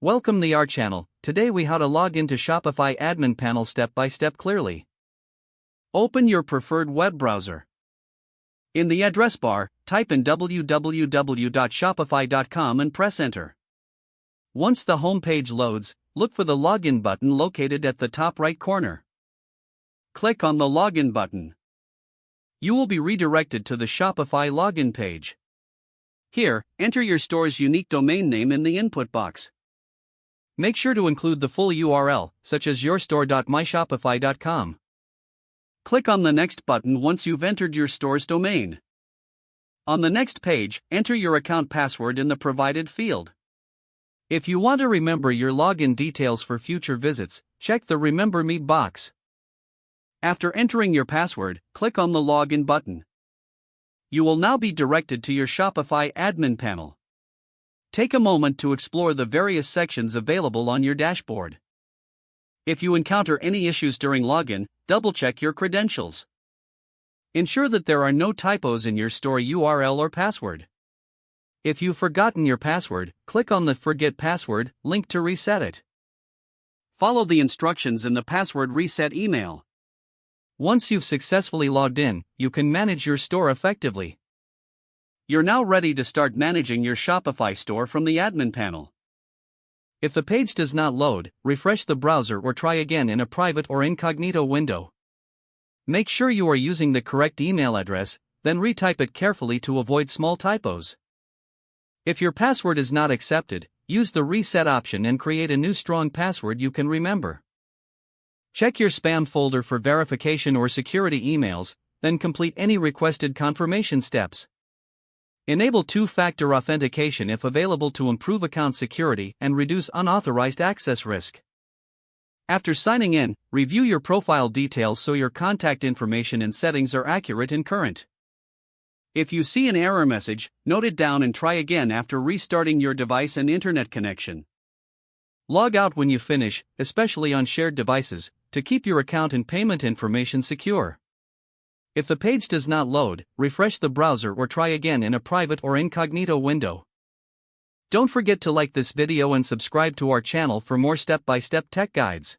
Welcome to our channel. Today we how to log into Shopify admin panel step by step clearly. Open your preferred web browser. In the address bar, type in www.shopify.com and press enter. Once the home page loads, look for the login button located at the top right corner. Click on the login button. You will be redirected to the Shopify login page. Here, enter your store's unique domain name in the input box. Make sure to include the full URL, such as yourstore.myshopify.com. Click on the Next button once you've entered your store's domain. On the next page, enter your account password in the provided field. If you want to remember your login details for future visits, check the Remember Me box. After entering your password, click on the Login button. You will now be directed to your Shopify admin panel. Take a moment to explore the various sections available on your dashboard. If you encounter any issues during login, double-check your credentials. Ensure that there are no typos in your store URL or password. If you've forgotten your password, click on the Forget Password link to reset it. Follow the instructions in the password reset email. Once you've successfully logged in, you can manage your store effectively. You're now ready to start managing your Shopify store from the admin panel. If the page does not load, refresh the browser or try again in a private or incognito window. Make sure you are using the correct email address, then retype it carefully to avoid small typos. If your password is not accepted, use the reset option and create a new strong password you can remember. Check your spam folder for verification or security emails, then complete any requested confirmation steps. Enable two-factor authentication if available to improve account security and reduce unauthorized access risk. After signing in, review your profile details so your contact information and settings are accurate and current. If you see an error message, note it down and try again after restarting your device and internet connection. Log out when you finish, especially on shared devices, to keep your account and payment information secure. If the page does not load, refresh the browser or try again in a private or incognito window. Don't forget to like this video and subscribe to our channel for more step-by-step tech guides.